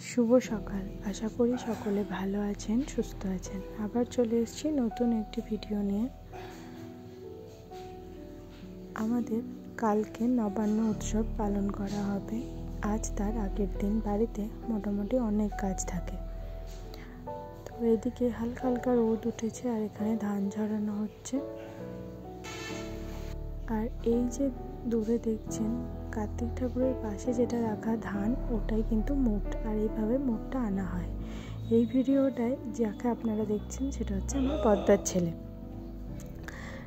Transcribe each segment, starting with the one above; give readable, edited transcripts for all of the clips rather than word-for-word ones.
শুভ সকাল। আশা করি সকলে ভালো আছেন, সুস্থ আছেন। আবার চলে এসেছি নতুন একটি ভিডিও নিয়ে। আমাদের কালকে নবান্ন উৎসব পালন করা হবে। আজ তার আগের দিন বাড়িতে মোটামুটি অনেক কাজ থাকে। তো এদিকে হালকা হালকা রোদ উঠেছে আর এখানে ধান ঝরানো হচ্ছে। আর এই যে দূরে দেখছেন কার্তিক ঠাকুরের পাশে যেটা রাখা ধান, ওটাই কিন্তু মুট। আর এইভাবে মুটটা আনা হয়। এই ভিডিওটায় যাকে আপনারা দেখছেন সেটা হচ্ছে আমার বদ্দার ছেলে।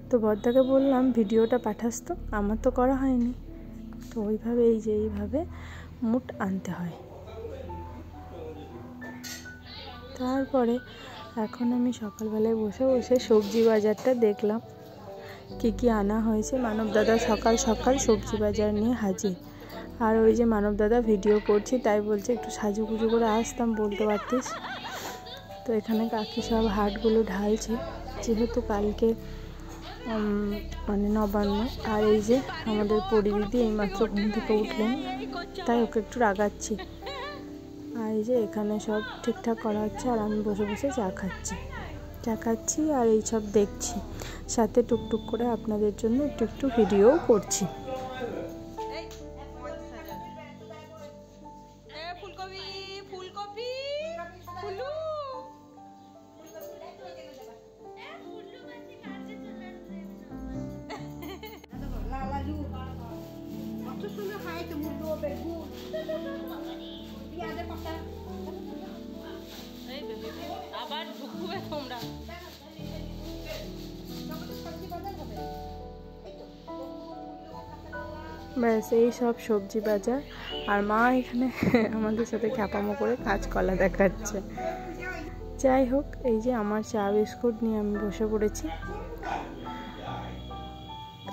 তো বদ্দাকে বললাম ভিডিওটা পাঠাস, তো আমার তো করা হয়নি। তো ওইভাবে এইভাবে মুট আনতে হয়। তারপরে এখন আমি সকালবেলায় বসে বসে সবজি বাজারটা দেখলাম কি আনা হয়েছে। মানব দাদা সকাল সকাল সবজি বাজার নিয়ে হাজির। আর ওই যে মানব দাদা ভিডিও করছি তাই বলছে একটু সাজুগুজু করে আসতাম, বলতে পারতিস। তো এখানে কাকি সব হাটগুলো ঢালছে, যেহেতু কালকে নবান্ন। আর এই যে আমাদের পরিদিদি এইমাত্র ঘুম থেকে উঠলেন, তাই ওকে একটু রাগাচ্ছি। আর এই যে এখানে সব ঠিকঠাক করা হচ্ছে আর আমি বসে বসে চা খাচ্ছি আর এই সব দেখছি, সাথে টুকটুক করে আপনাদের জন্য একটু ভিডিও করছি। আবার ঢুকবে তোমরা। ব্যাস এই সব সবজি বাজার। আর মা এখানে আমাদের সাথে খ্যাপামো করে কাঁচকলা দেখাচ্ছে। যাই হোক, এই যে আমার চা বিস্কুট নিয়ে আমি বসে পড়েছি।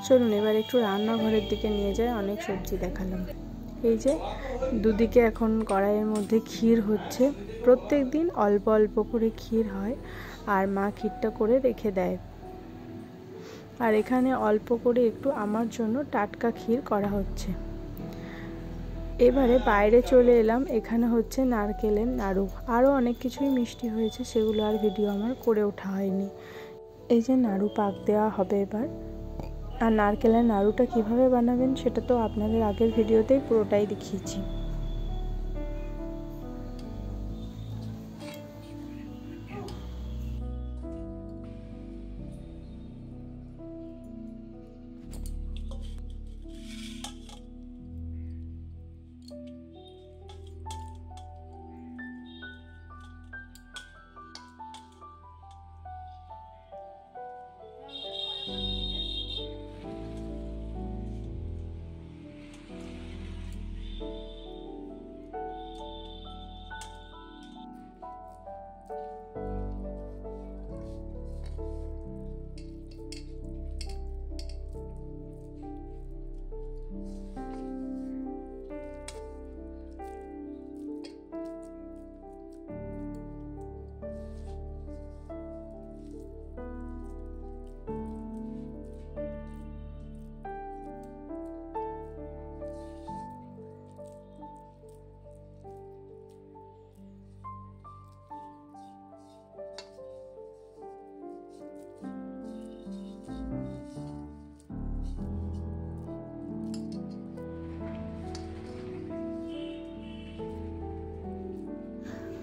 চলুন এবার একটু রান্নাঘরের দিকে নিয়ে যাই। অনেক সবজি দেখালাম। এই যে দুদিকে এখন কড়াইয়ের মধ্যে ক্ষীর হচ্ছে। প্রত্যেক দিন অল্প অল্প করে ক্ষীর হয় আর মা ক্ষীরটা করে রেখে দেয়। আর এখানে অল্প করে একটু আমার জন্য টাটকা ক্ষীর করা হচ্ছে। এবারে বাইরে চলে এলাম, এখানে হচ্ছে নারকেলের নাড়ু। আরও অনেক কিছুই মিষ্টি হয়েছে, সেগুলো আর ভিডিও আমার করে ওঠা হয়নি। এই যে নাড়ু পাক দেওয়া হবে এবার। আর নারকেলের নাড়ুটা কিভাবে বানাবেন সেটা তো আপনাদের আগের ভিডিওতেই পুরোটাই দেখিয়েছি।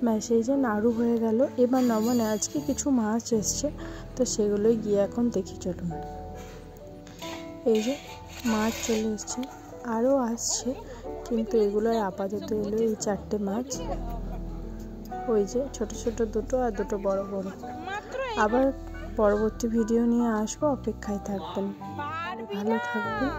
ব্যাস এই যে নাড়ু হয়ে গেল। এবার নবান্নে আজকে কিছু মাছ এসছে, তো সেগুলোই গিয়ে এখন দেখি চলুন। এই যে মাছ চলে এসছে, আরও আসছে, কিন্তু এগুলো আপাতত এলো এই 4টে মাছ। ওই যে ছোট ছোট দুটো আর দুটো বড় বড়। আবার পরবর্তী ভিডিও নিয়ে আসবো, অপেক্ষায় থাকবেন। ভালো থাকবেন।